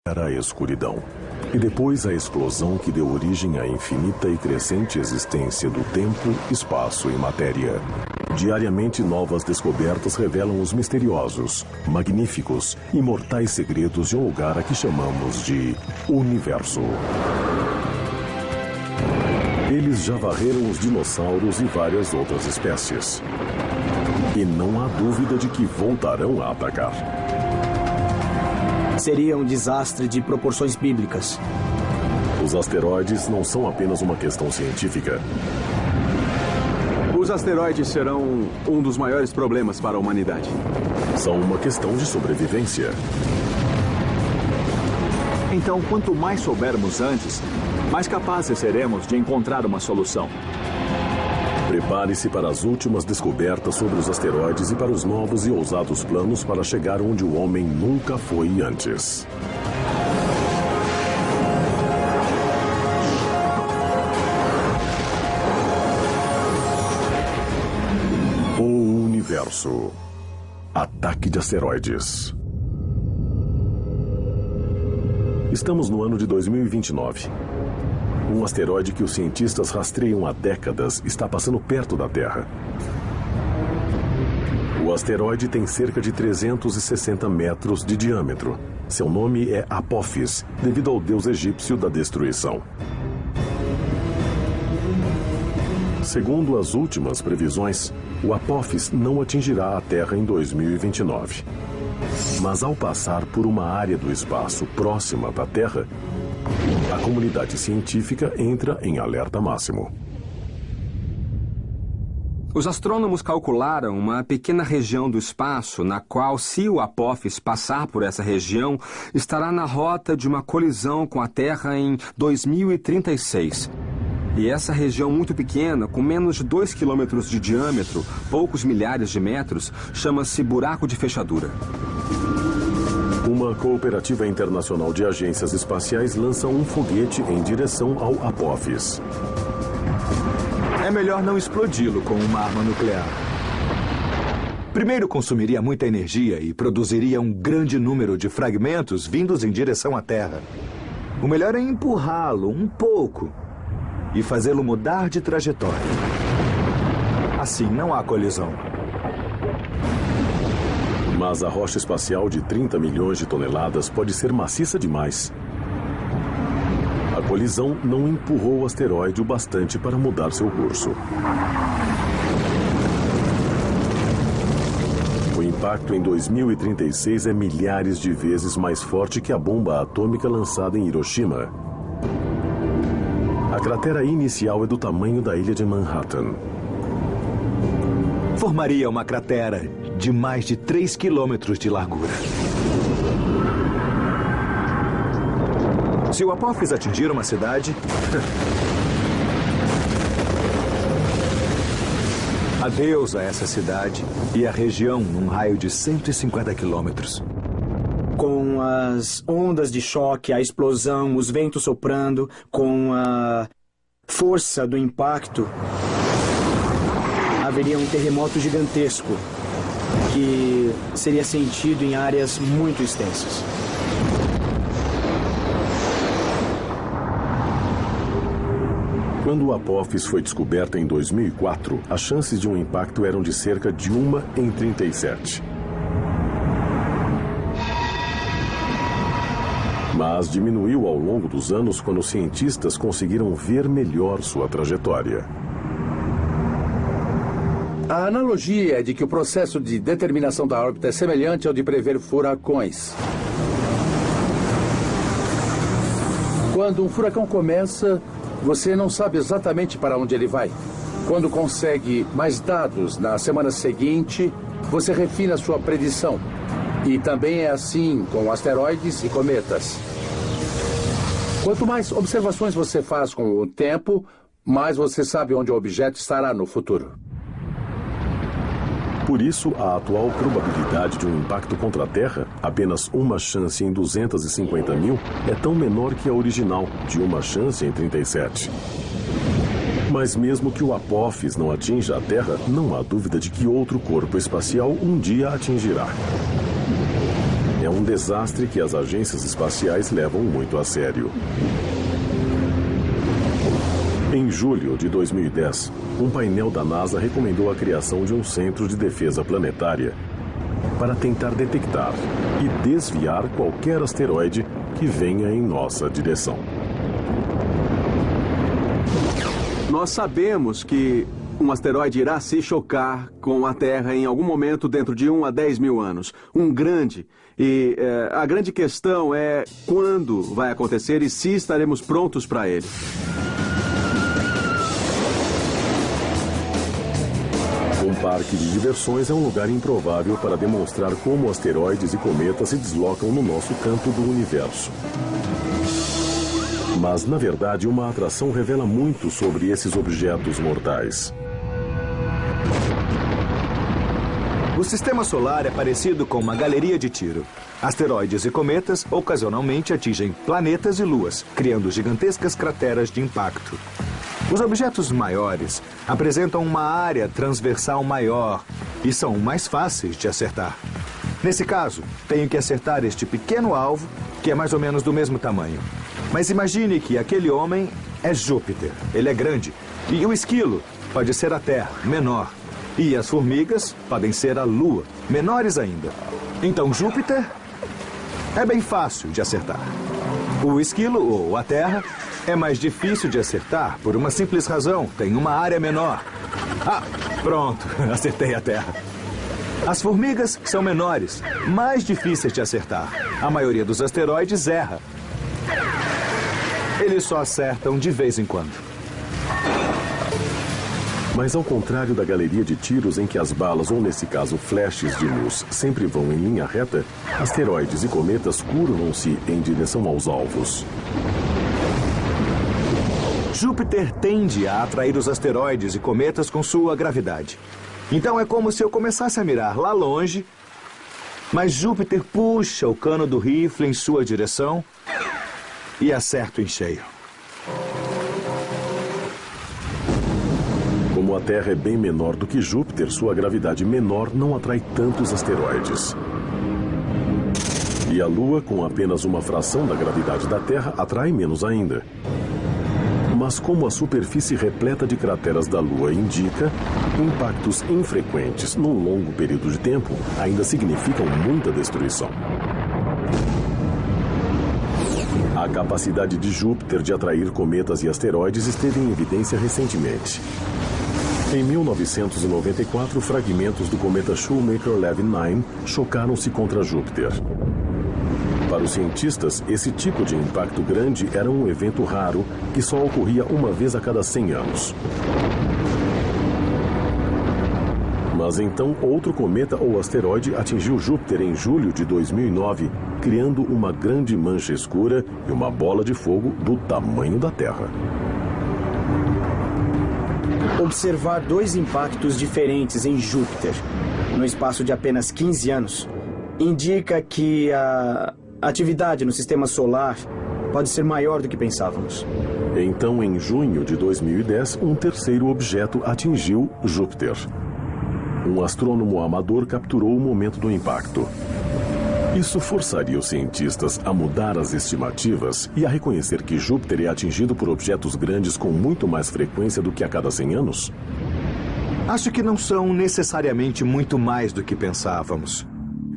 era a escuridão. E depois a explosão que deu origem à infinita e crescente existência do tempo, espaço e matéria. Diariamente, novas descobertas revelam os misteriosos, magníficos e mortais segredos de um lugar a que chamamos de Universo. Eles já varreram os dinossauros e várias outras espécies. E não há dúvida de que voltarão a atacar. Seria um desastre de proporções bíblicas. Os asteroides não são apenas uma questão científica. Os asteroides serão um dos maiores problemas para a humanidade. São uma questão de sobrevivência. Então, quanto mais soubermos antes, mais capazes seremos de encontrar uma solução. Prepare-se para as últimas descobertas sobre os asteroides e para os novos e ousados planos para chegar onde o homem nunca foi antes. O Universo. Ataque de asteroides. Estamos no ano de 2029. Um asteroide que os cientistas rastreiam há décadas está passando perto da Terra. O asteroide tem cerca de 360 metros de diâmetro. Seu nome é Apophis, devido ao deus egípcio da destruição. Segundo as últimas previsões, o Apophis não atingirá a Terra em 2029. Mas ao passar por uma área do espaço próxima da Terra, a comunidade científica entra em alerta máximo. Os astrônomos calcularam uma pequena região do espaço na qual, se o Apophis passar por essa região, estará na rota de uma colisão com a Terra em 2036. E essa região muito pequena, com menos de 2 quilômetros de diâmetro, poucos milhares de metros, chama-se buraco de fechadura. Uma cooperativa internacional de agências espaciais lança um foguete em direção ao Apophis. É melhor não explodi-lo com uma arma nuclear. Primeiro, consumiria muita energia e produziria um grande número de fragmentos vindos em direção à Terra. O melhor é empurrá-lo um pouco e fazê-lo mudar de trajetória. Assim, não há colisão. Mas a rocha espacial de 30 milhões de toneladas pode ser maciça demais. A colisão não empurrou o asteroide o bastante para mudar seu curso. O impacto em 2036 é milhares de vezes mais forte que a bomba atômica lançada em Hiroshima. A cratera inicial é do tamanho da ilha de Manhattan. Formaria uma cratera de mais de 3 quilômetros de largura. Se o Apophis atingir uma cidade, adeus a essa cidade e a região num raio de 150 quilômetros. Com as ondas de choque, a explosão, os ventos soprando, com a força do impacto, haveria um terremoto gigantesco que seria sentido em áreas muito extensas. Quando o Apophis foi descoberto em 2004, as chances de um impacto eram de cerca de 1 em 37. Mas diminuiu ao longo dos anos quando os cientistas conseguiram ver melhor sua trajetória. A analogia é de que o processo de determinação da órbita é semelhante ao de prever furacões. Quando um furacão começa, você não sabe exatamente para onde ele vai. Quando consegue mais dados na semana seguinte, você refina sua predição. E também é assim com asteroides e cometas. Quanto mais observações você faz com o tempo, mais você sabe onde o objeto estará no futuro. Por isso, a atual probabilidade de um impacto contra a Terra, apenas uma chance em 250 mil, é tão menor que a original, de uma chance em 37. Mas mesmo que o Apophis não atinja a Terra, não há dúvida de que outro corpo espacial um dia atingirá. É um desastre que as agências espaciais levam muito a sério. Em julho de 2010, um painel da NASA recomendou a criação de um centro de defesa planetária para tentar detectar e desviar qualquer asteroide que venha em nossa direção. Nós sabemos que um asteroide irá se chocar com a Terra em algum momento dentro de 1 a 10 mil anos. Um grande. E a grande questão é quando vai acontecer e se estaremos prontos para ele. Um parque de diversões é um lugar improvável para demonstrar como asteroides e cometas se deslocam no nosso campo do universo. Mas, na verdade, uma atração revela muito sobre esses objetos mortais. O sistema solar é parecido com uma galeria de tiro. Asteroides e cometas ocasionalmente atingem planetas e luas, criando gigantescas crateras de impacto. Os objetos maiores apresentam uma área transversal maior e são mais fáceis de acertar. Nesse caso, tenho que acertar este pequeno alvo, que é mais ou menos do mesmo tamanho. Mas imagine que aquele homem é Júpiter. Ele é grande. E o esquilo pode ser a Terra, menor. E as formigas podem ser a Lua, menores ainda. Então Júpiter é bem fácil de acertar. O esquilo, ou a Terra, é mais difícil de acertar por uma simples razão. Tem uma área menor. Ah, pronto. Acertei a Terra. As formigas são menores, mais difíceis de acertar. A maioria dos asteroides erra. Eles só acertam de vez em quando. Mas ao contrário da galeria de tiros em que as balas, ou nesse caso flashes de luz, sempre vão em linha reta, asteroides e cometas curvam-se em direção aos alvos. Júpiter tende a atrair os asteroides e cometas com sua gravidade. Então é como se eu começasse a mirar lá longe, mas Júpiter puxa o cano do rifle em sua direção e acerto em cheio. Como a Terra é bem menor do que Júpiter, sua gravidade menor não atrai tantos asteroides. E a Lua, com apenas uma fração da gravidade da Terra, atrai menos ainda. Mas como a superfície repleta de crateras da Lua indica, impactos infrequentes num longo período de tempo ainda significam muita destruição. A capacidade de Júpiter de atrair cometas e asteroides esteve em evidência recentemente. Em 1994, fragmentos do cometa Shoemaker-Levy 9 chocaram-se contra Júpiter. Para os cientistas, esse tipo de impacto grande era um evento raro que só ocorria uma vez a cada 100 anos. Mas então outro cometa ou asteroide atingiu Júpiter em julho de 2009, criando uma grande mancha escura e uma bola de fogo do tamanho da Terra. Observar dois impactos diferentes em Júpiter, no espaço de apenas 15 anos, indica que a atividade no sistema solar pode ser maior do que pensávamos. Então, em junho de 2010, um terceiro objeto atingiu Júpiter. Um astrônomo amador capturou o momento do impacto. Isso forçaria os cientistas a mudar as estimativas e a reconhecer que Júpiter é atingido por objetos grandes com muito mais frequência do que a cada 100 anos? Acho que não são necessariamente muito mais do que pensávamos.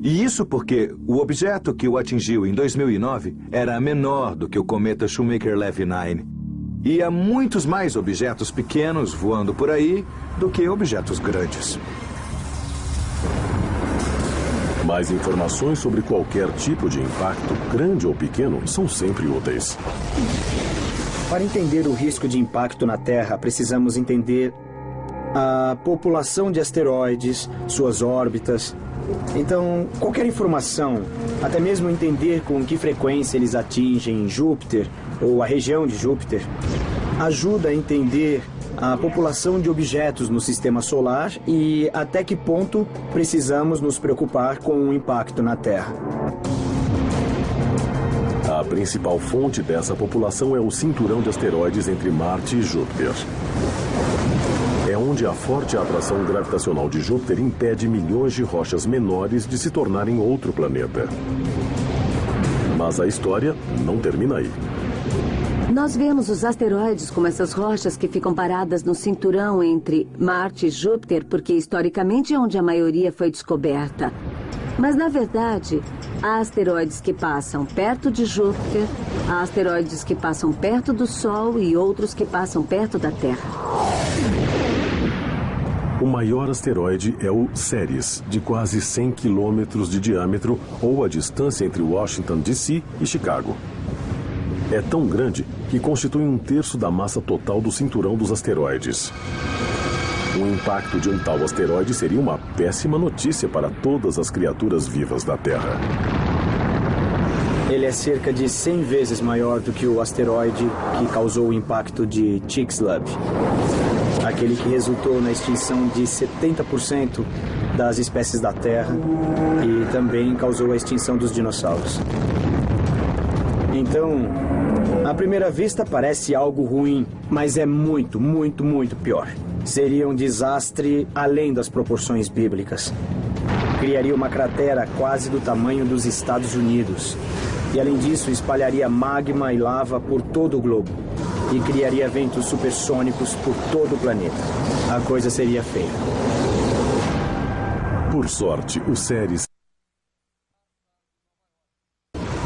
E isso porque o objeto que o atingiu em 2009 era menor do que o cometa Shoemaker-Levy 9. E há muitos mais objetos pequenos voando por aí do que objetos grandes. Mais informações sobre qualquer tipo de impacto, grande ou pequeno, são sempre úteis. Para entender o risco de impacto na Terra, precisamos entender a população de asteroides, suas órbitas. Então, qualquer informação, até mesmo entender com que frequência eles atingem Júpiter ou a região de Júpiter, ajuda a entender a população de objetos no sistema solar e até que ponto precisamos nos preocupar com o impacto na Terra. A principal fonte dessa população é o cinturão de asteroides entre Marte e Júpiter. É onde a forte atração gravitacional de Júpiter impede milhões de rochas menores de se tornarem outro planeta. Mas a história não termina aí. Nós vemos os asteroides como essas rochas que ficam paradas no cinturão entre Marte e Júpiter, porque historicamente é onde a maioria foi descoberta. Mas, na verdade, há asteroides que passam perto de Júpiter, há asteroides que passam perto do Sol e outros que passam perto da Terra. O maior asteroide é o Ceres, de quase 100 quilômetros de diâmetro, ou a distância entre Washington, D.C. e Chicago. É tão grande que constitui 1/3 da massa total do cinturão dos asteroides. O impacto de um tal asteroide seria uma péssima notícia para todas as criaturas vivas da Terra. Ele é cerca de 100 vezes maior do que o asteroide que causou o impacto de Chicxulub, aquele que resultou na extinção de 70% das espécies da Terra e também causou a extinção dos dinossauros. Então, à primeira vista parece algo ruim, mas é muito, muito, muito pior. Seria um desastre além das proporções bíblicas. Criaria uma cratera quase do tamanho dos Estados Unidos. E além disso, espalharia magma e lava por todo o globo. E criaria ventos supersônicos por todo o planeta. A coisa seria feia. Por sorte, o Ceres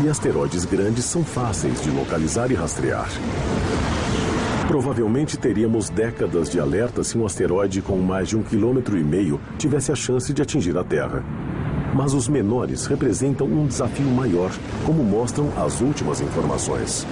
e asteroides grandes são fáceis de localizar e rastrear. Provavelmente teríamos décadas de alerta se um asteroide com mais de 1,5 km tivesse a chance de atingir a Terra. Mas os menores representam um desafio maior, como mostram as últimas informações.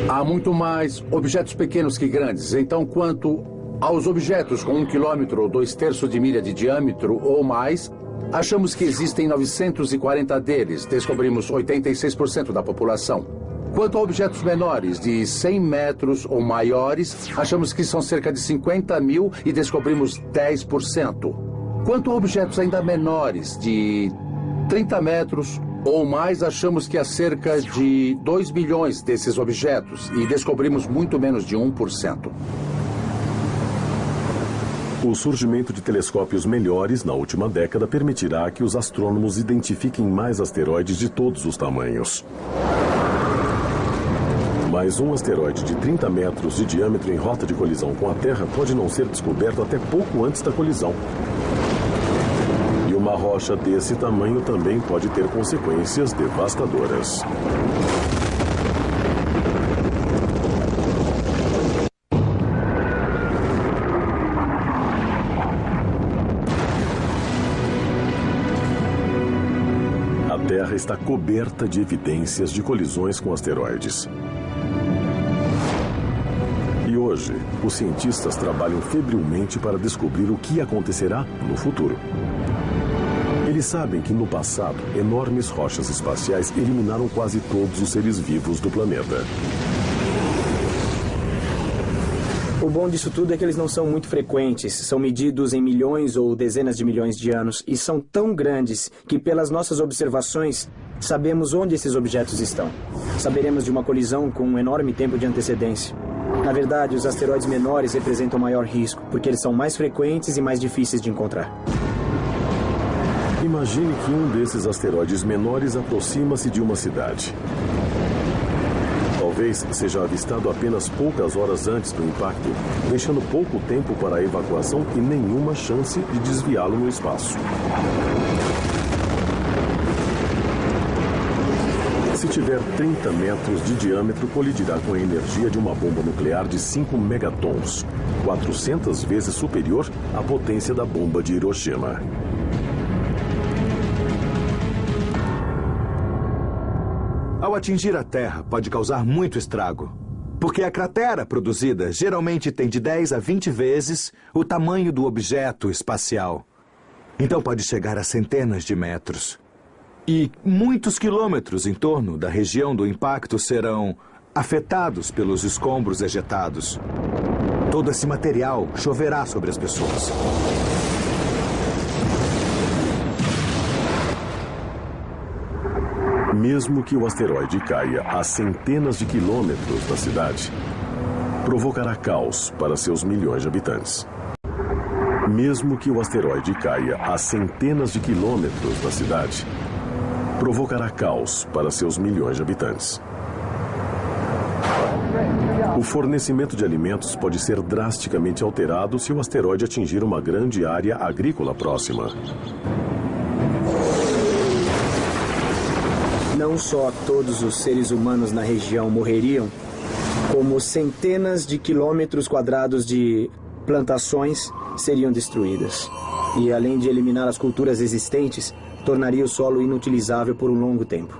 Há muito mais objetos pequenos que grandes. Então, quanto aos objetos com 1 quilômetro ou 2/3 de milha de diâmetro ou mais, achamos que existem 940 deles. Descobrimos 86% da população. Quanto a objetos menores de 100 metros ou maiores, achamos que são cerca de 50 mil e descobrimos 10%. Quanto a objetos ainda menores de 30 metros ou mais, achamos que há cerca de 2 milhões desses objetos e descobrimos muito menos de 1%. O surgimento de telescópios melhores na última década permitirá que os astrônomos identifiquem mais asteroides de todos os tamanhos. Mas um asteroide de 30 metros de diâmetro em rota de colisão com a Terra pode não ser descoberto até pouco antes da colisão. E uma rocha desse tamanho também pode ter consequências devastadoras. A Terra está coberta de evidências de colisões com asteroides. E hoje, os cientistas trabalham febrilmente para descobrir o que acontecerá no futuro. Eles sabem que no passado, enormes rochas espaciais eliminaram quase todos os seres vivos do planeta. O bom disso tudo é que eles não são muito frequentes, são medidos em milhões ou dezenas de milhões de anos e são tão grandes que, pelas nossas observações, sabemos onde esses objetos estão. Saberemos de uma colisão com um enorme tempo de antecedência. Na verdade, os asteroides menores representam maior risco, porque eles são mais frequentes e mais difíceis de encontrar. Imagine que um desses asteroides menores aproxima-se de uma cidade. Talvez seja avistado apenas poucas horas antes do impacto, deixando pouco tempo para a evacuação e nenhuma chance de desviá-lo no espaço. Se tiver 30 metros de diâmetro, colidirá com a energia de uma bomba nuclear de 5 megatons, 400 vezes superior à potência da bomba de Hiroshima. Ao atingir a Terra, pode causar muito estrago, porque a cratera produzida geralmente tem de 10 a 20 vezes o tamanho do objeto espacial. Então pode chegar a centenas de metros. E muitos quilômetros em torno da região do impacto serão afetados pelos escombros ejetados. Todo esse material choverá sobre as pessoas. Mesmo que o asteroide caia a centenas de quilômetros da cidade, provocará caos para seus milhões de habitantes. Mesmo que o asteroide caia a centenas de quilômetros da cidade, provocará caos para seus milhões de habitantes. O fornecimento de alimentos pode ser drasticamente alterado se o asteroide atingir uma grande área agrícola próxima. Não só todos os seres humanos na região morreriam, como centenas de quilômetros quadrados de plantações seriam destruídas. E além de eliminar as culturas existentes, tornaria o solo inutilizável por um longo tempo.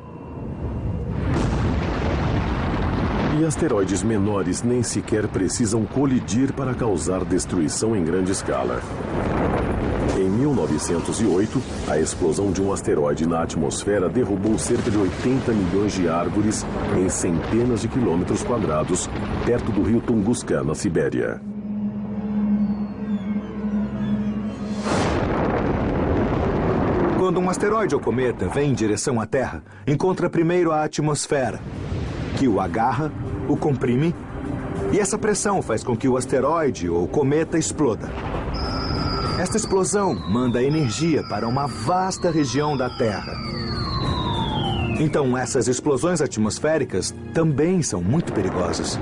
E asteroides menores nem sequer precisam colidir para causar destruição em grande escala. Em 1908, a explosão de um asteroide na atmosfera derrubou cerca de 80 milhões de árvores em centenas de quilômetros quadrados, perto do rio Tunguska, na Sibéria. Quando um asteroide ou cometa vem em direção à Terra, encontra primeiro a atmosfera, que o agarra, o comprime, e essa pressão faz com que o asteroide ou cometa exploda. Esta explosão manda energia para uma vasta região da Terra. Então, essas explosões atmosféricas também são muito perigosas.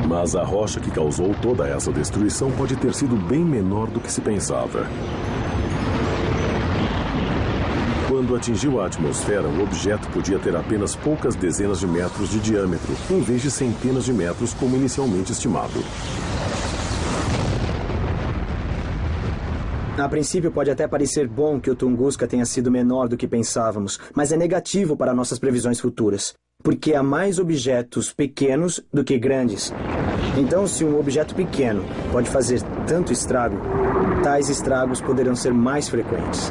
Mas a rocha que causou toda essa destruição pode ter sido bem menor do que se pensava. Quando atingiu a atmosfera, o objeto podia ter apenas poucas dezenas de metros de diâmetro, em vez de centenas de metros como inicialmente estimado. A princípio, pode até parecer bom que o Tunguska tenha sido menor do que pensávamos, mas é negativo para nossas previsões futuras, porque há mais objetos pequenos do que grandes. Então, se um objeto pequeno pode fazer tanto estrago, tais estragos poderão ser mais frequentes,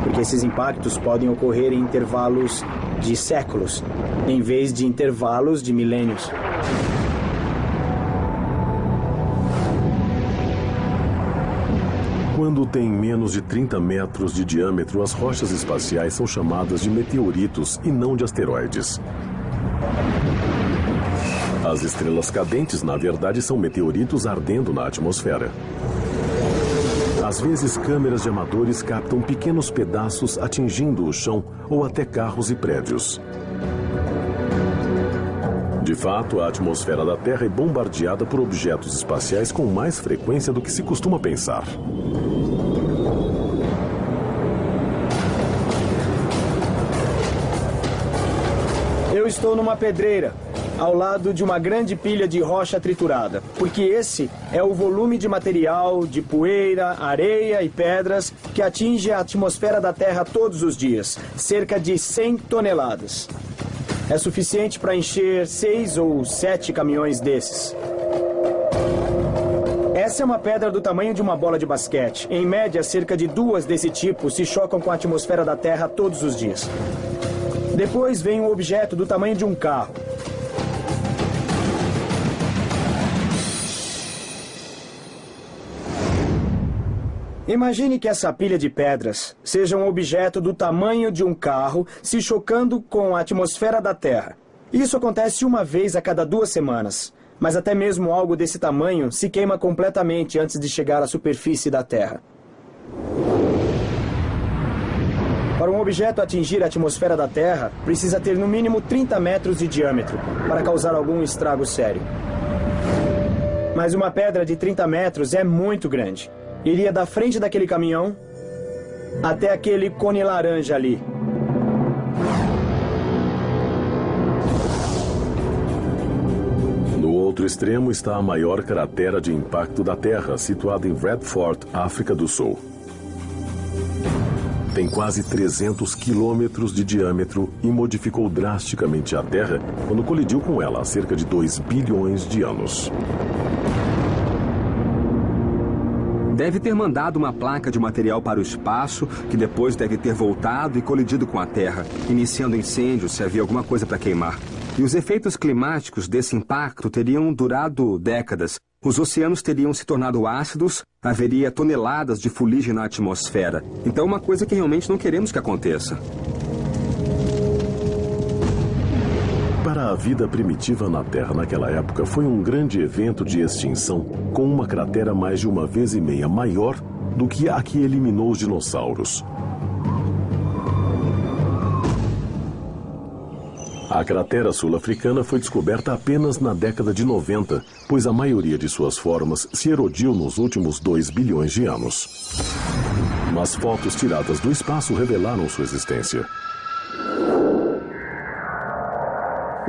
porque esses impactos podem ocorrer em intervalos de séculos, em vez de intervalos de milênios. Quando tem menos de 30 metros de diâmetro, as rochas espaciais são chamadas de meteoritos e não de asteroides. As estrelas cadentes, na verdade, são meteoritos ardendo na atmosfera. Às vezes, câmeras de amadores captam pequenos pedaços atingindo o chão ou até carros e prédios. De fato, a atmosfera da Terra é bombardeada por objetos espaciais com mais frequência do que se costuma pensar. Eu estou numa pedreira, ao lado de uma grande pilha de rocha triturada, porque esse é o volume de material, de poeira, areia e pedras que atinge a atmosfera da Terra todos os dias, cerca de 100 toneladas. É suficiente para encher 6 ou 7 caminhões desses. Essa é uma pedra do tamanho de uma bola de basquete. Em média, cerca de 2 desse tipo se chocam com a atmosfera da Terra todos os dias. Depois vem um objeto do tamanho de um carro. Imagine que essa pilha de pedras seja um objeto do tamanho de um carro se chocando com a atmosfera da Terra. Isso acontece uma vez a cada 2 semanas, mas até mesmo algo desse tamanho se queima completamente antes de chegar à superfície da Terra. Para um objeto atingir a atmosfera da Terra, precisa ter no mínimo 30 metros de diâmetro para causar algum estrago sério. Mas uma pedra de 30 metros é muito grande. Iria da frente daquele caminhão até aquele cone laranja ali. No outro extremo está a maior cratera de impacto da Terra, situada em Redford, África do Sul. Tem quase 300 quilômetros de diâmetro e modificou drasticamente a Terra quando colidiu com ela há cerca de 2 bilhões de anos. Deve ter mandado uma placa de material para o espaço, que depois deve ter voltado e colidido com a Terra, iniciando incêndios se havia alguma coisa para queimar. E os efeitos climáticos desse impacto teriam durado décadas, os oceanos teriam se tornado ácidos, haveria toneladas de fuligem na atmosfera. Então, uma coisa que realmente não queremos que aconteça. Para a vida primitiva na Terra naquela época, foi um grande evento de extinção, com uma cratera mais de 1,5 vezes maior do que a que eliminou os dinossauros. A cratera sul-africana foi descoberta apenas na década de 90, pois a maioria de suas formas se erodiu nos últimos 2 bilhões de anos. Mas fotos tiradas do espaço revelaram sua existência.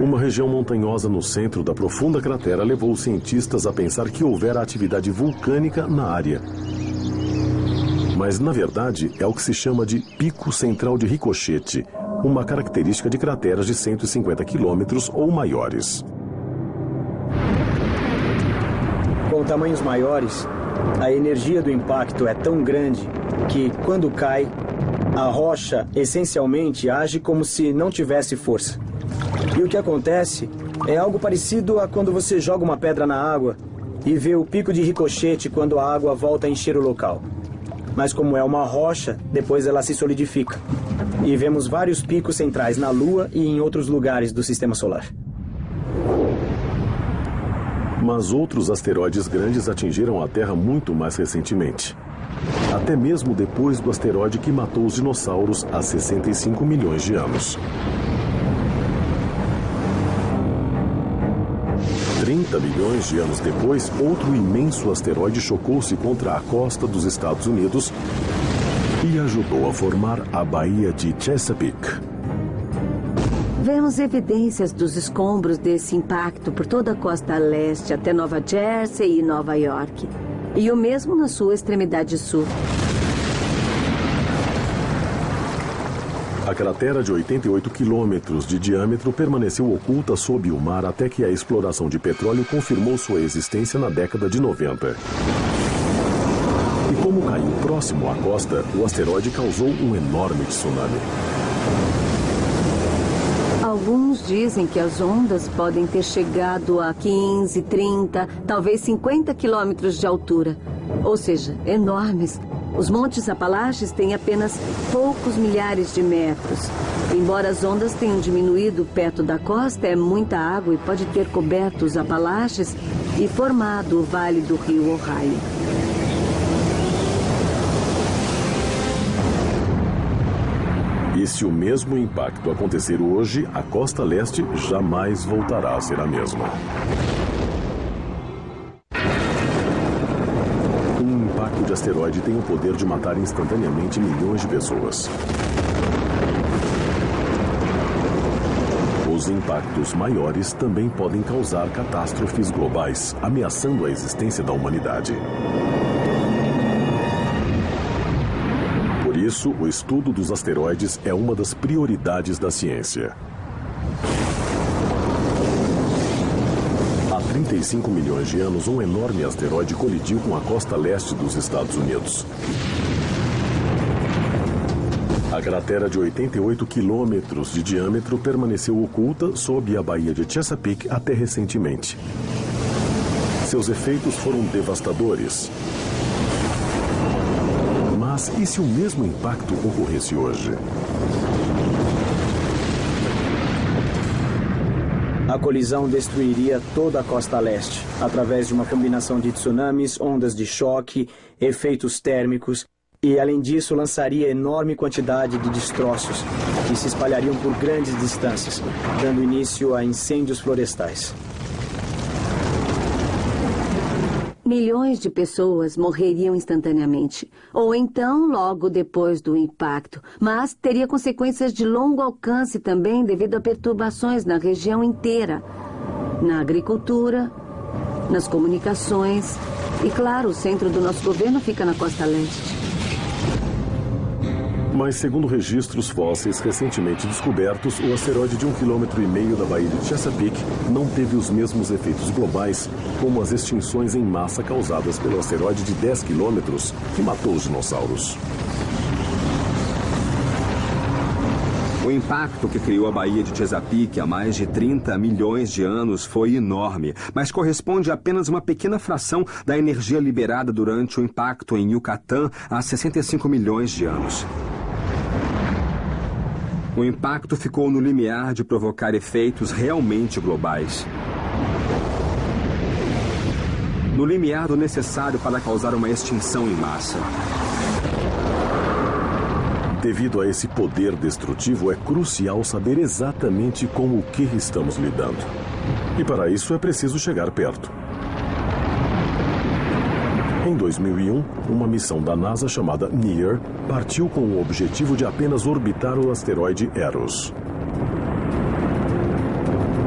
Uma região montanhosa no centro da profunda cratera levou os cientistas a pensar que houvera atividade vulcânica na área. Mas, na verdade, é o que se chama de pico central de ricochete, uma característica de crateras de 150 quilômetros ou maiores. Com tamanhos maiores, a energia do impacto é tão grande que, quando cai, a rocha essencialmente age como se não tivesse força. E o que acontece é algo parecido a quando você joga uma pedra na água e vê o pico de ricochete quando a água volta a encher o local. Mas como é uma rocha, depois ela se solidifica. E vemos vários picos centrais na Lua e em outros lugares do Sistema Solar. Mas outros asteroides grandes atingiram a Terra muito mais recentemente. Até mesmo depois do asteroide que matou os dinossauros há 65 milhões de anos. 30 milhões de anos depois, outro imenso asteroide chocou-se contra a costa dos Estados Unidos e ajudou a formar a Baía de Chesapeake. Vemos evidências dos escombros desse impacto por toda a costa leste até Nova Jersey e Nova York. E o mesmo na sua extremidade sul. A cratera de 88 quilômetros de diâmetro permaneceu oculta sob o mar até que a exploração de petróleo confirmou sua existência na década de 90. E como caiu próximo à costa, o asteroide causou um enorme tsunami. Alguns dizem que as ondas podem ter chegado a 15, 30, talvez 50 quilômetros de altura. Ou seja, enormes. Os montes Apalaches têm apenas poucos milhares de metros. Embora as ondas tenham diminuído perto da costa, é muita água e pode ter coberto os Apalaches e formado o vale do rio Ohio. E se o mesmo impacto acontecer hoje, a costa leste jamais voltará a ser a mesma. Um impacto de asteroide tem o poder de matar instantaneamente milhões de pessoas. Os impactos maiores também podem causar catástrofes globais, ameaçando a existência da humanidade. Por isso, o estudo dos asteroides é uma das prioridades da ciência. Há 35 milhões de anos, um enorme asteroide colidiu com a costa leste dos Estados Unidos. A cratera de 88 quilômetros de diâmetro permaneceu oculta sob a Baía de Chesapeake até recentemente. Seus efeitos foram devastadores. Mas e se o mesmo impacto ocorresse hoje? A colisão destruiria toda a costa leste, através de uma combinação de tsunamis, ondas de choque, efeitos térmicos e, além disso, lançaria enorme quantidade de destroços que se espalhariam por grandes distâncias, dando início a incêndios florestais. Milhões de pessoas morreriam instantaneamente, ou então logo depois do impacto, mas teria consequências de longo alcance também devido a perturbações na região inteira, na agricultura, nas comunicações e, claro, o centro do nosso governo fica na costa leste. Mas, segundo registros fósseis recentemente descobertos, o asteroide de 1,5 km da Baía de Chesapeake não teve os mesmos efeitos globais como as extinções em massa causadas pelo asteroide de 10 quilômetros que matou os dinossauros. O impacto que criou a Baía de Chesapeake há mais de 30 milhões de anos foi enorme, mas corresponde a apenas uma pequena fração da energia liberada durante o impacto em Yucatán há 65 milhões de anos. O impacto ficou no limiar de provocar efeitos realmente globais. No limiar do necessário para causar uma extinção em massa. Devido a esse poder destrutivo, é crucial saber exatamente com o que estamos lidando. E para isso é preciso chegar perto. Em 2001, uma missão da NASA chamada NEAR partiu com o objetivo de apenas orbitar o asteroide Eros.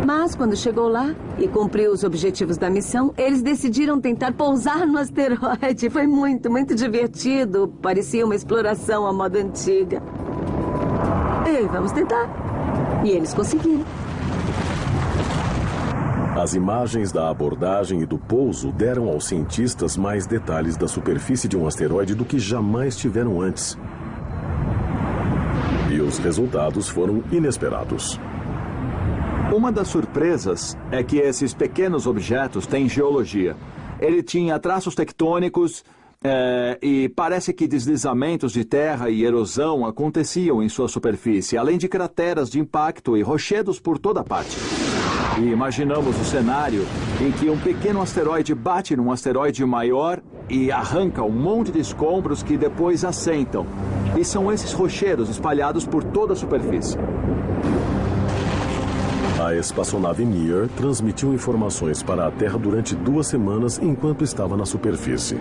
Mas quando chegou lá e cumpriu os objetivos da missão, eles decidiram tentar pousar no asteroide. Foi muito, muito divertido. Parecia uma exploração à moda antiga. E vamos tentar. E eles conseguiram. As imagens da abordagem e do pouso deram aos cientistas mais detalhes da superfície de um asteroide do que jamais tiveram antes. E os resultados foram inesperados. Uma das surpresas é que esses pequenos objetos têm geologia. Ele tinha traços tectônicos e parece que deslizamentos de terra e erosão aconteciam em sua superfície, além de crateras de impacto e rochedos por toda parte. E imaginamos o cenário em que um pequeno asteroide bate num asteroide maior e arranca um monte de escombros que depois assentam. E são esses rochedos espalhados por toda a superfície. A espaçonave NEAR transmitiu informações para a Terra durante 2 semanas enquanto estava na superfície.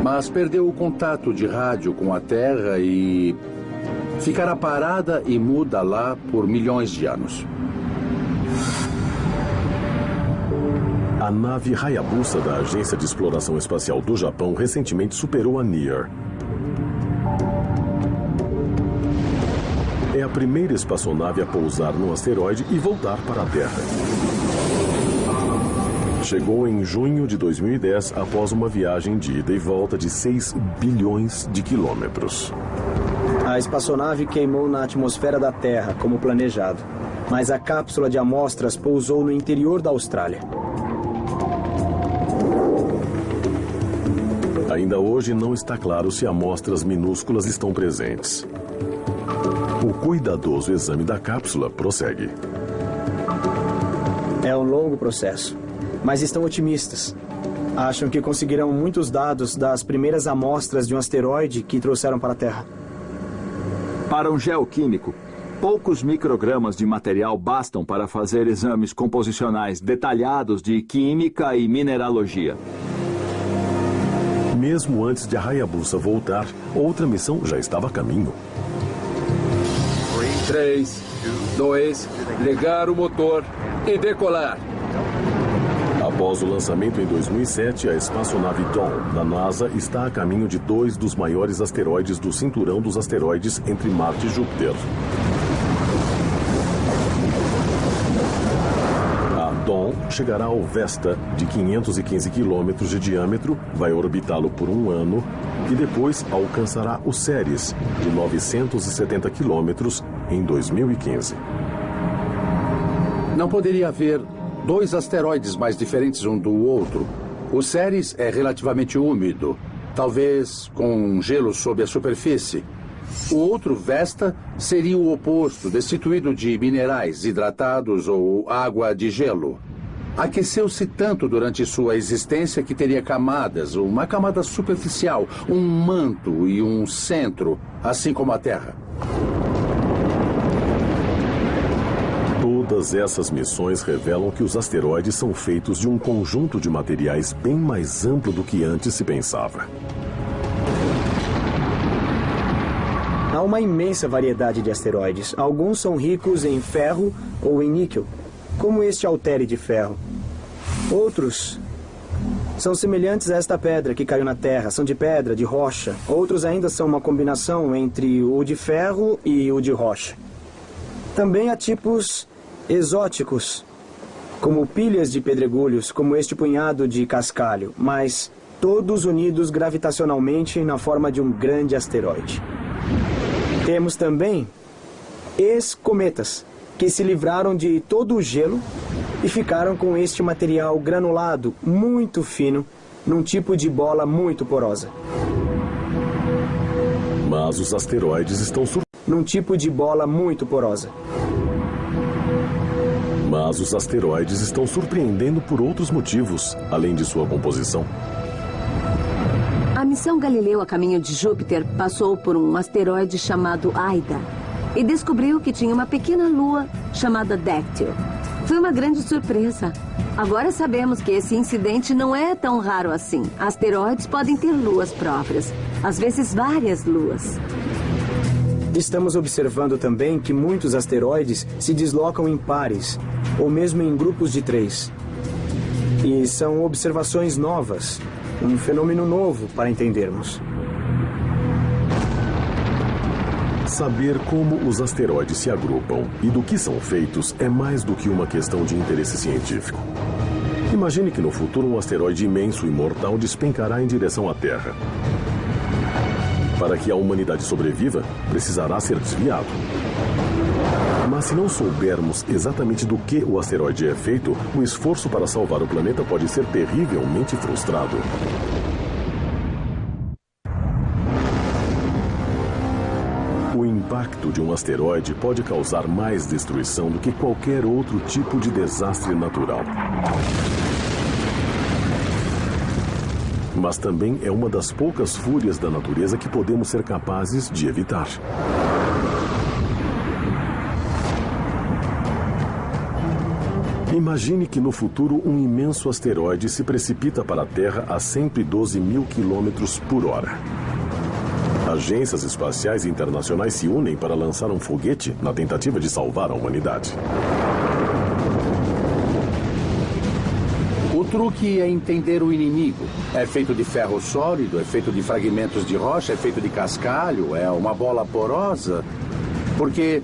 Mas perdeu o contato de rádio com a Terra e ficará parada e muda lá por milhões de anos. A nave Hayabusa da Agência de Exploração Espacial do Japão recentemente superou a NEAR. É a primeira espaçonave a pousar num asteroide e voltar para a Terra. Chegou em junho de 2010 após uma viagem de ida e volta de 6 bilhões de quilômetros. A espaçonave queimou na atmosfera da Terra, como planejado. Mas a cápsula de amostras pousou no interior da Austrália. Ainda hoje não está claro se amostras minúsculas estão presentes. O cuidadoso exame da cápsula prossegue. É um longo processo, mas estão otimistas. Acham que conseguirão muitos dados das primeiras amostras de um asteroide que trouxeram para a Terra. Para um geoquímico, poucos microgramas de material bastam para fazer exames composicionais detalhados de química e mineralogia. Mesmo antes de a Hayabusa voltar, outra missão já estava a caminho. 3, 2, ligar o motor e decolar. Após o lançamento em 2007, a espaçonave Dawn, da NASA, está a caminho de 2 dos maiores asteroides do cinturão dos asteroides entre Marte e Júpiter. A Dawn chegará ao Vesta, de 515 quilômetros de diâmetro, vai orbitá-lo por 1 ano e depois alcançará o Ceres, de 970 quilômetros, em 2015. Não poderia haver 2 asteroides mais diferentes um do outro. O Ceres é relativamente úmido, talvez com gelo sob a superfície. O outro, Vesta, seria o oposto, destituído de minerais hidratados ou água de gelo. Aqueceu-se tanto durante sua existência que teria camadas, uma camada superficial, um manto e um centro, assim como a Terra. Todas essas missões revelam que os asteroides são feitos de um conjunto de materiais bem mais amplo do que antes se pensava. Há uma imensa variedade de asteroides. Alguns são ricos em ferro ou em níquel, como este haltere de ferro. Outros são semelhantes a esta pedra que caiu na Terra, são de pedra, de rocha. Outros ainda são uma combinação entre o de ferro e o de rocha. Também há tipos exóticos, como pilhas de pedregulhos, como este punhado de cascalho, mas todos unidos gravitacionalmente na forma de um grande asteroide. Temos também ex-cometas, que se livraram de todo o gelo e ficaram com este material granulado muito fino, num tipo de bola muito porosa. Mas os asteroides estão Num tipo de bola muito porosa. Mas os asteroides estão surpreendendo por outros motivos, além de sua composição. A missão Galileu a caminho de Júpiter passou por um asteroide chamado Aida e descobriu que tinha uma pequena lua chamada Dactyl. Foi uma grande surpresa. Agora sabemos que esse incidente não é tão raro assim. Asteroides podem ter luas próprias, às vezes várias luas. Estamos observando também que muitos asteroides se deslocam em pares, ou mesmo em grupos de 3. E são observações novas, um fenômeno novo para entendermos. Saber como os asteroides se agrupam e do que são feitos é mais do que uma questão de interesse científico. Imagine que no futuro um asteroide imenso e mortal despencará em direção à Terra. Para que a humanidade sobreviva, precisará ser desviado. Mas se não soubermos exatamente do que o asteroide é feito, o esforço para salvar o planeta pode ser terrivelmente frustrado. O impacto de um asteroide pode causar mais destruição do que qualquer outro tipo de desastre natural. Mas também é uma das poucas fúrias da natureza que podemos ser capazes de evitar. Imagine que no futuro um imenso asteroide se precipita para a Terra a 112 mil quilômetros por hora. Agências espaciais internacionais se unem para lançar um foguete na tentativa de salvar a humanidade. O truque é entender o inimigo. É feito de ferro sólido, é feito de fragmentos de rocha, é feito de cascalho, é uma bola porosa. Porque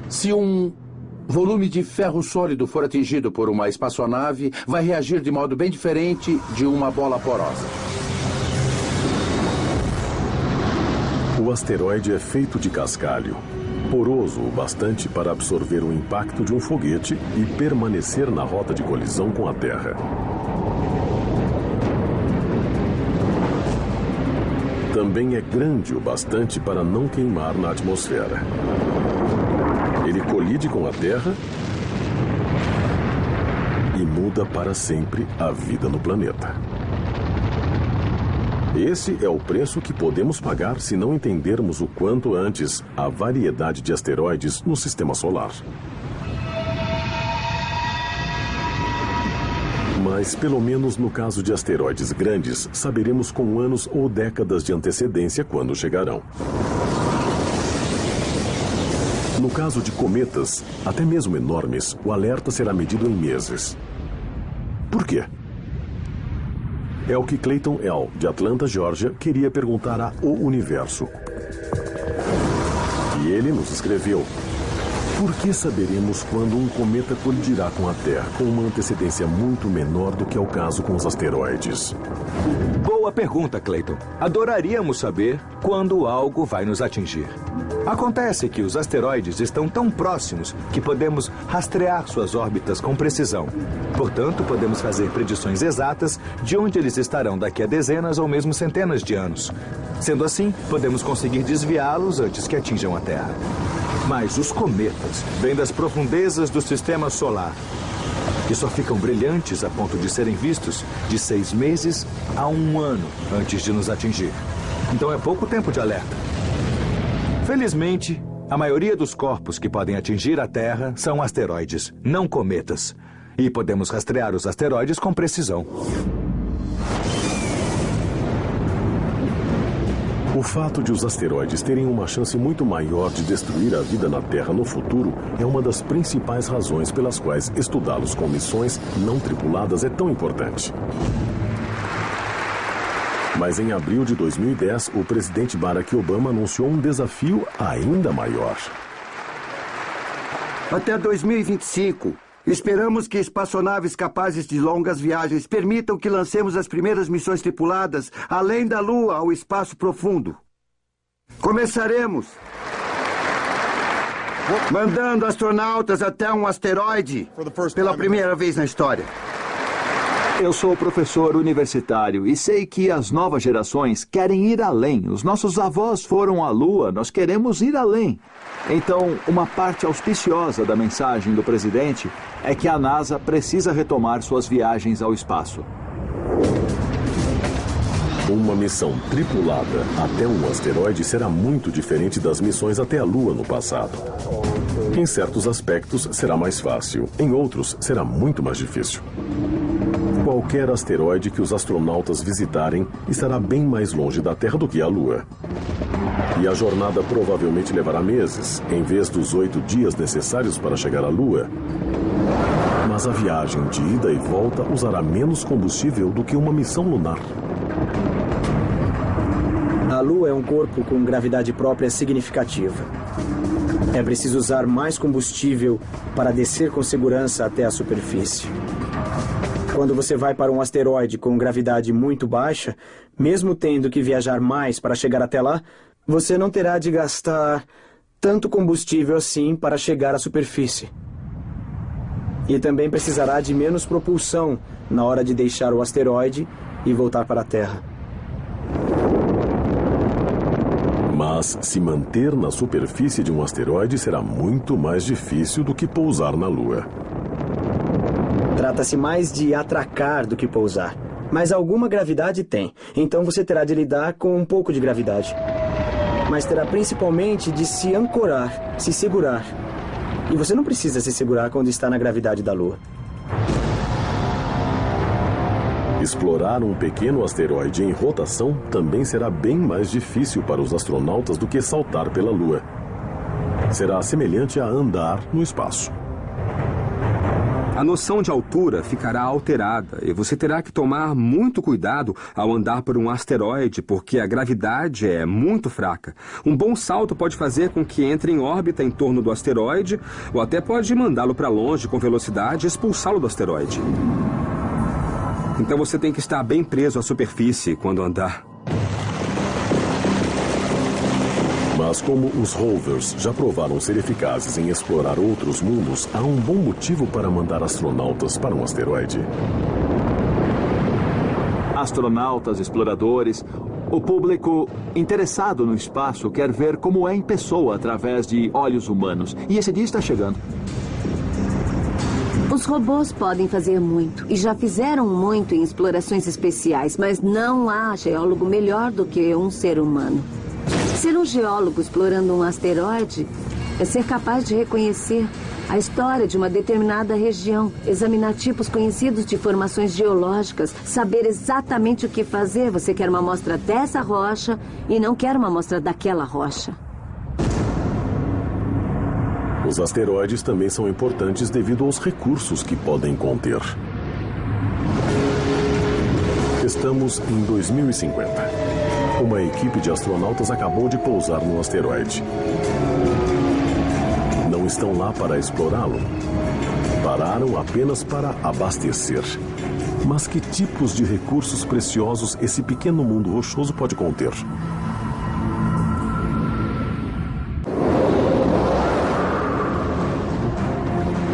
se um volume de ferro sólido for atingido por uma espaçonave, vai reagir de modo bem diferente de uma bola porosa. O asteroide é feito de cascalho, poroso o bastante para absorver o impacto de um foguete e permanecer na rota de colisão com a Terra. Também é grande o bastante para não queimar na atmosfera. Ele colide com a Terra e muda para sempre a vida no planeta. Esse é o preço que podemos pagar se não entendermos o quanto antes a variedade de asteroides no Sistema Solar. Mas, pelo menos no caso de asteroides grandes, saberemos com anos ou décadas de antecedência quando chegarão. No caso de cometas, até mesmo enormes, o alerta será medido em meses. Por quê? É o que Clayton L., de Atlanta, Geórgia, queria perguntar a O Universo. E ele nos escreveu: por que saberemos quando um cometa colidirá com a Terra com uma antecedência muito menor do que é o caso com os asteroides? Boa pergunta, Clayton. Adoraríamos saber quando algo vai nos atingir. Acontece que os asteroides estão tão próximos que podemos rastrear suas órbitas com precisão. Portanto, podemos fazer predições exatas de onde eles estarão daqui a dezenas ou mesmo centenas de anos. Sendo assim, podemos conseguir desviá-los antes que atinjam a Terra. Mas os cometas vêm das profundezas do Sistema Solar e só ficam brilhantes a ponto de serem vistos de 6 meses a 1 ano antes de nos atingir. Então é pouco tempo de alerta. Felizmente, a maioria dos corpos que podem atingir a Terra são asteroides, não cometas. E podemos rastrear os asteroides com precisão. O fato de os asteroides terem uma chance muito maior de destruir a vida na Terra no futuro é uma das principais razões pelas quais estudá-los com missões não tripuladas é tão importante. Mas em abril de 2010, o presidente Barack Obama anunciou um desafio ainda maior. Até 2025, esperamos que espaçonaves capazes de longas viagens permitam que lancemos as primeiras missões tripuladas além da Lua ao espaço profundo. Começaremos Mandando astronautas até um asteroide pela primeira vez na história. Eu sou professor universitário e sei que as novas gerações querem ir além. Os nossos avós foram à Lua, nós queremos ir além. Então, uma parte auspiciosa da mensagem do presidente é que a NASA precisa retomar suas viagens ao espaço. Uma missão tripulada até um asteroide será muito diferente das missões até a Lua no passado. Em certos aspectos será mais fácil, em outros será muito mais difícil. Qualquer asteroide que os astronautas visitarem estará bem mais longe da Terra do que a Lua. E a jornada provavelmente levará meses, em vez dos 8 dias necessários para chegar à Lua. Mas a viagem de ida e volta usará menos combustível do que uma missão lunar. A Lua é um corpo com gravidade própria significativa. É preciso usar mais combustível para descer com segurança até a superfície. Quando você vai para um asteroide com gravidade muito baixa, mesmo tendo que viajar mais para chegar até lá, você não terá de gastar tanto combustível assim para chegar à superfície. E também precisará de menos propulsão na hora de deixar o asteroide e voltar para a Terra. Mas se manter na superfície de um asteroide será muito mais difícil do que pousar na Lua. Trata-se mais de atracar do que pousar. Mas alguma gravidade tem. Então você terá de lidar com um pouco de gravidade. Mas terá principalmente de se ancorar, se segurar. E você não precisa se segurar quando está na gravidade da Lua. Explorar um pequeno asteroide em rotação também será bem mais difícil para os astronautas do que saltar pela Lua. Será semelhante a andar no espaço. A noção de altura ficará alterada e você terá que tomar muito cuidado ao andar por um asteroide, porque a gravidade é muito fraca. Um bom salto pode fazer com que entre em órbita em torno do asteroide ou até pode mandá-lo para longe com velocidade e expulsá-lo do asteroide. Então você tem que estar bem preso à superfície quando andar. Mas como os rovers já provaram ser eficazes em explorar outros mundos, há um bom motivo para mandar astronautas para um asteroide. Astronautas, exploradores, o público interessado no espaço quer ver como é em pessoa através de olhos humanos. E esse dia está chegando. Os robôs podem fazer muito, e já fizeram muito em explorações especiais, mas não há geólogo melhor do que um ser humano. Ser um geólogo explorando um asteroide é ser capaz de reconhecer a história de uma determinada região, examinar tipos conhecidos de formações geológicas, saber exatamente o que fazer. Você quer uma amostra dessa rocha e não quer uma amostra daquela rocha. Os asteroides também são importantes devido aos recursos que podem conter. Estamos em 2050. Uma equipe de astronautas acabou de pousar no asteroide. Não estão lá para explorá-lo. Pararam apenas para abastecer. Mas que tipos de recursos preciosos esse pequeno mundo rochoso pode conter?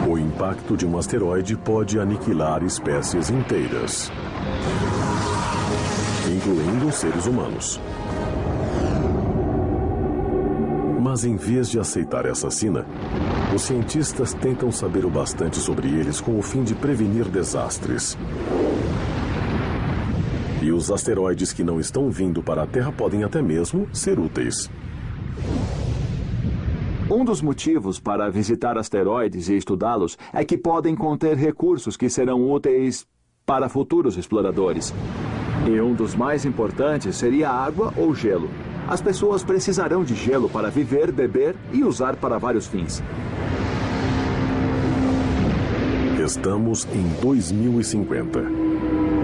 O impacto de um asteroide pode aniquilar espécies inteiras, incluindo os seres humanos. Mas em vez de aceitar essa sina, os cientistas tentam saber o bastante sobre eles com o fim de prevenir desastres. E os asteroides que não estão vindo para a Terra podem até mesmo ser úteis. Um dos motivos para visitar asteroides e estudá-los é que podem conter recursos que serão úteis para futuros exploradores. E um dos mais importantes seria água ou gelo. As pessoas precisarão de gelo para viver, beber e usar para vários fins. Estamos em 2050.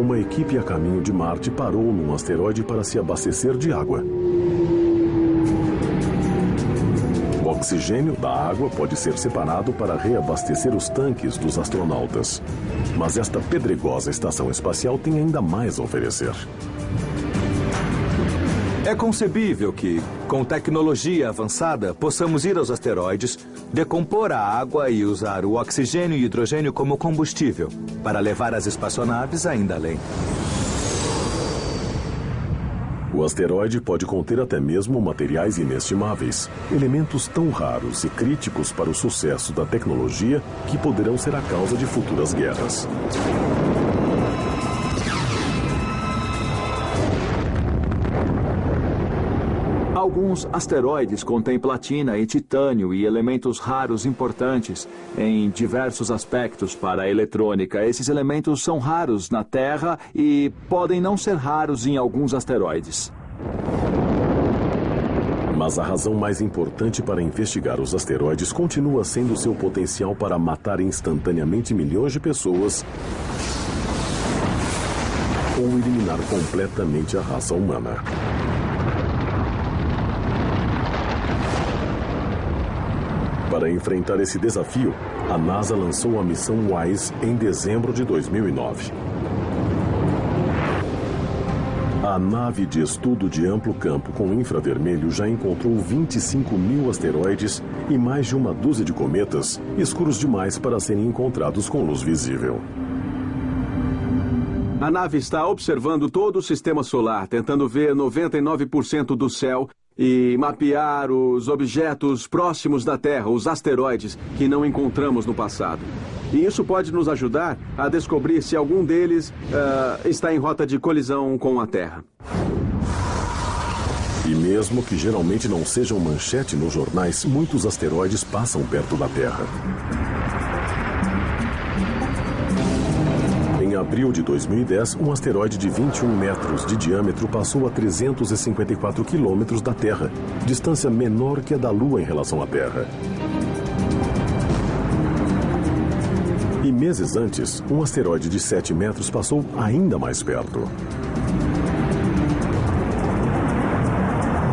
Uma equipe a caminho de Marte parou num asteroide para se abastecer de água. O oxigênio da água pode ser separado para reabastecer os tanques dos astronautas. Mas esta pedregosa estação espacial tem ainda mais a oferecer. É concebível que, com tecnologia avançada, possamos ir aos asteroides, decompor a água e usar o oxigênio e hidrogênio como combustível para levar as espaçonaves ainda além. O asteroide pode conter até mesmo materiais inestimáveis, elementos tão raros e críticos para o sucesso da tecnologia que poderão ser a causa de futuras guerras. Alguns asteroides contêm platina e titânio e elementos raros importantes em diversos aspectos para a eletrônica. Esses elementos são raros na Terra e podem não ser raros em alguns asteroides. Mas a razão mais importante para investigar os asteroides continua sendo seu potencial para matar instantaneamente milhões de pessoas ou eliminar completamente a raça humana. Para enfrentar esse desafio, a NASA lançou a missão WISE em dezembro de 2009. A nave de estudo de amplo campo com infravermelho já encontrou 25 mil asteroides e mais de uma dúzia de cometas, escuros demais para serem encontrados com luz visível. A nave está observando todo o sistema solar, tentando ver 99% do céu e mapear os objetos próximos da Terra, os asteroides, que não encontramos no passado. E isso pode nos ajudar a descobrir se algum deles está em rota de colisão com a Terra. E mesmo que geralmente não sejam manchete nos jornais, muitos asteroides passam perto da Terra. Em abril de 2010, um asteroide de 21 metros de diâmetro passou a 354 quilômetros da Terra, distância menor que a da Lua em relação à Terra. E meses antes, um asteroide de 7 metros passou ainda mais perto.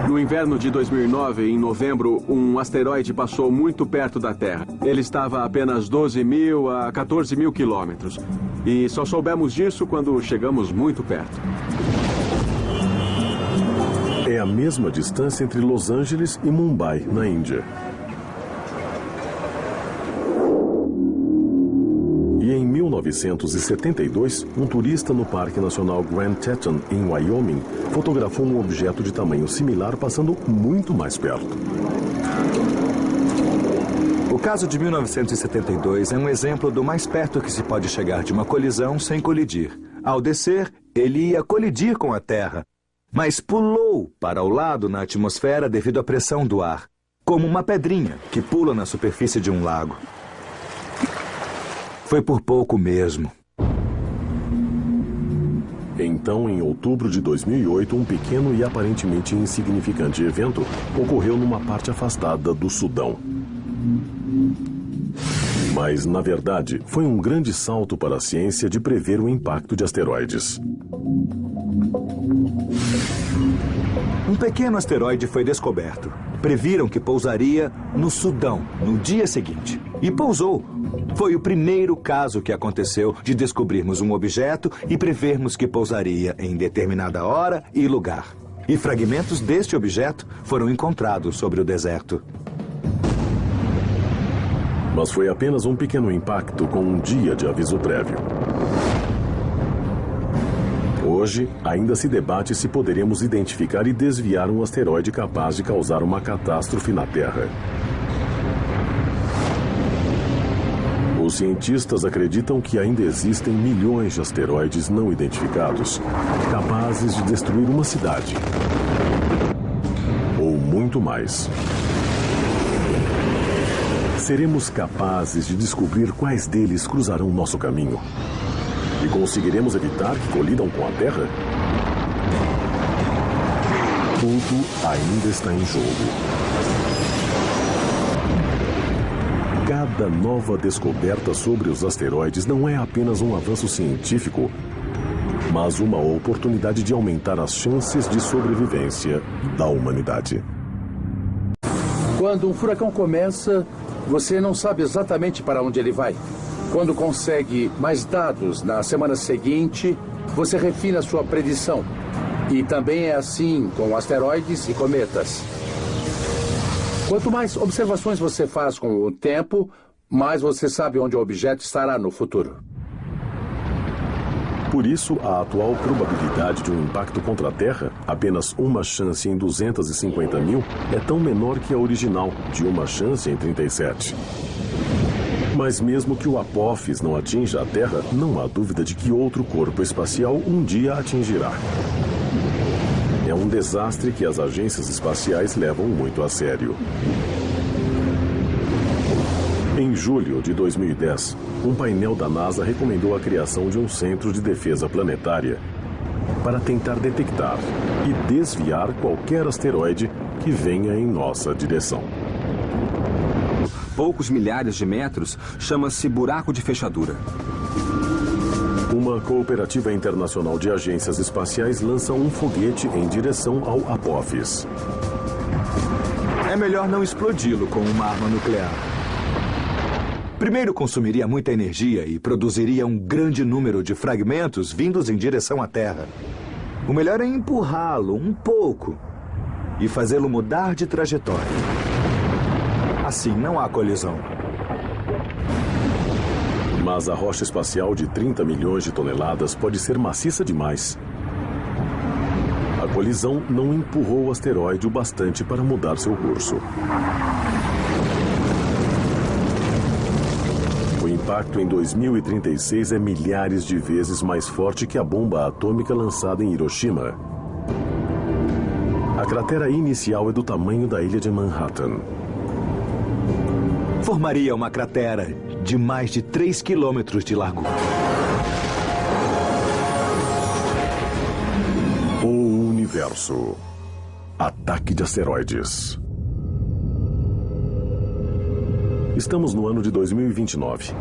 No inverno de 2009, em novembro, um asteroide passou muito perto da Terra. Ele estava a apenas 12 mil a 14 mil quilômetros. E só soubemos disso quando chegamos muito perto. É a mesma distância entre Los Angeles e Mumbai, na Índia. E em 1972, um turista no Parque Nacional Grand Teton, em Wyoming, fotografou um objeto de tamanho similar passando muito mais perto. O caso de 1972 é um exemplo do mais perto que se pode chegar de uma colisão sem colidir. Ao descer, ele ia colidir com a Terra, mas pulou para o lado na atmosfera devido à pressão do ar, como uma pedrinha que pula na superfície de um lago. Foi por pouco mesmo. Então, em outubro de 2008, um pequeno e aparentemente insignificante evento ocorreu numa parte afastada do Sudão. Mas, na verdade, foi um grande salto para a ciência de prever o impacto de asteroides. Um pequeno asteroide foi descoberto. Previram que pousaria no Sudão no dia seguinte. E pousou. Foi o primeiro caso que aconteceu de descobrirmos um objeto e prevermos que pousaria em determinada hora e lugar. E fragmentos deste objeto foram encontrados sobre o deserto. Mas foi apenas um pequeno impacto com um dia de aviso prévio. Hoje, ainda se debate se poderemos identificar e desviar um asteroide capaz de causar uma catástrofe na Terra. Os cientistas acreditam que ainda existem milhões de asteroides não identificados, capazes de destruir uma cidade. Ou muito mais. Seremos capazes de descobrir quais deles cruzarão nosso caminho? E conseguiremos evitar que colidam com a Terra? Tudo ainda está em jogo. Cada nova descoberta sobre os asteroides não é apenas um avanço científico, mas uma oportunidade de aumentar as chances de sobrevivência da humanidade. Quando um furacão começa, você não sabe exatamente para onde ele vai. Quando consegue mais dados na semana seguinte, você refina sua predição. E também é assim com asteroides e cometas. Quanto mais observações você faz com o tempo, mais você sabe onde o objeto estará no futuro. Por isso, a atual probabilidade de um impacto contra a Terra, apenas uma chance em 250 mil, é tão menor que a original, de uma chance em 37. Mas mesmo que o Apophis não atinja a Terra, não há dúvida de que outro corpo espacial um dia atingirá. É um desastre que as agências espaciais levam muito a sério. Em julho de 2010, um painel da NASA recomendou a criação de um centro de defesa planetária para tentar detectar e desviar qualquer asteroide que venha em nossa direção. Poucos milhares de metros, chama-se buraco de fechadura. Uma cooperativa internacional de agências espaciais lança um foguete em direção ao Apophis. É melhor não explodi-lo com uma arma nuclear. Primeiro, consumiria muita energia e produziria um grande número de fragmentos vindos em direção à Terra. O melhor é empurrá-lo um pouco e fazê-lo mudar de trajetória. Assim, não há colisão. Mas a rocha espacial de 30 milhões de toneladas pode ser maciça demais. A colisão não empurrou o asteroide o bastante para mudar seu curso. O impacto em 2036 é milhares de vezes mais forte que a bomba atômica lançada em Hiroshima. A cratera inicial é do tamanho da ilha de Manhattan. Formaria uma cratera de mais de 3 quilômetros de largura. O universo. Ataque de asteroides. Estamos no ano de 2029.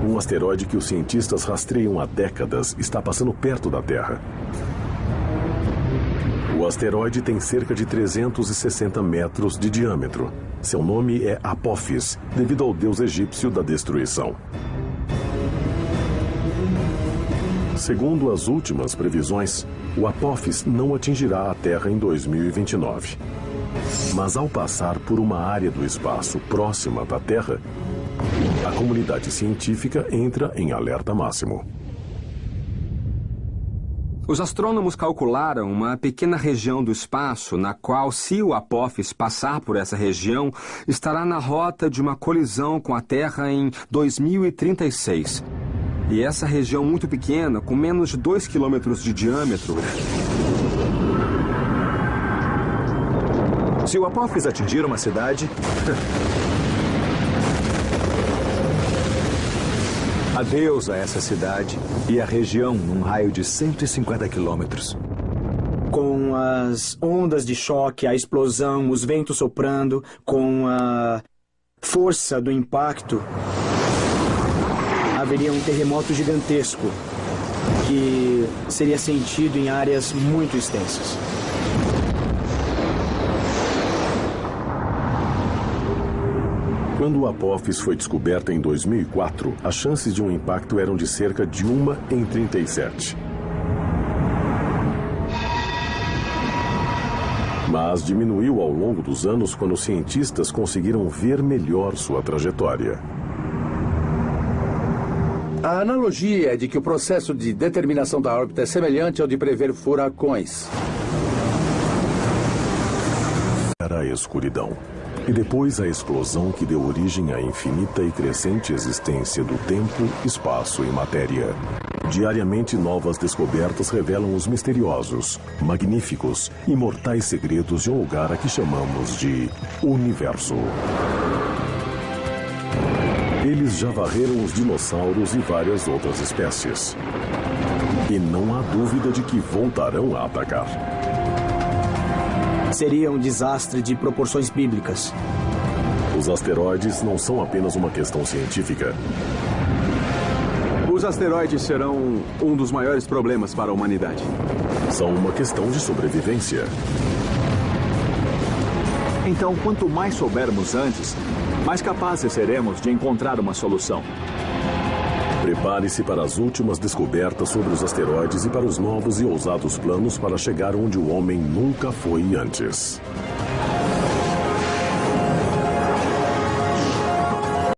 Um asteroide que os cientistas rastreiam há décadas está passando perto da Terra. O asteroide tem cerca de 360 metros de diâmetro. Seu nome é Apophis, devido ao deus egípcio da destruição. Segundo as últimas previsões, o Apophis não atingirá a Terra em 2029. Mas ao passar por uma área do espaço próxima da Terra, a comunidade científica entra em alerta máximo. Os astrônomos calcularam uma pequena região do espaço na qual, se o Apophis passar por essa região, estará na rota de uma colisão com a Terra em 2036. E essa região muito pequena, com menos de 2 quilômetros de diâmetro... Se o Apophis atingir uma cidade... adeus a essa cidade e a região num raio de 150 quilômetros. Com as ondas de choque, a explosão, os ventos soprando, com a força do impacto, haveria um terremoto gigantesco que seria sentido em áreas muito extensas. Quando o Apophis foi descoberto em 2004, as chances de um impacto eram de cerca de 1 em 37. Mas diminuiu ao longo dos anos quando os cientistas conseguiram ver melhor sua trajetória. A analogia é de que o processo de determinação da órbita é semelhante ao de prever furacões. Era a escuridão. E depois a explosão que deu origem à infinita e crescente existência do tempo, espaço e matéria. Diariamente, novas descobertas revelam os misteriosos, magníficos e mortais segredos de um lugar a que chamamos de universo. Eles já varreram os dinossauros e várias outras espécies. E não há dúvida de que voltarão a atacar. Seria um desastre de proporções bíblicas. Os asteroides não são apenas uma questão científica. Os asteroides serão um dos maiores problemas para a humanidade. São uma questão de sobrevivência. Então, quanto mais soubermos antes, mais capazes seremos de encontrar uma solução. Prepare-se para as últimas descobertas sobre os asteroides e para os novos e ousados planos para chegar onde o homem nunca foi antes.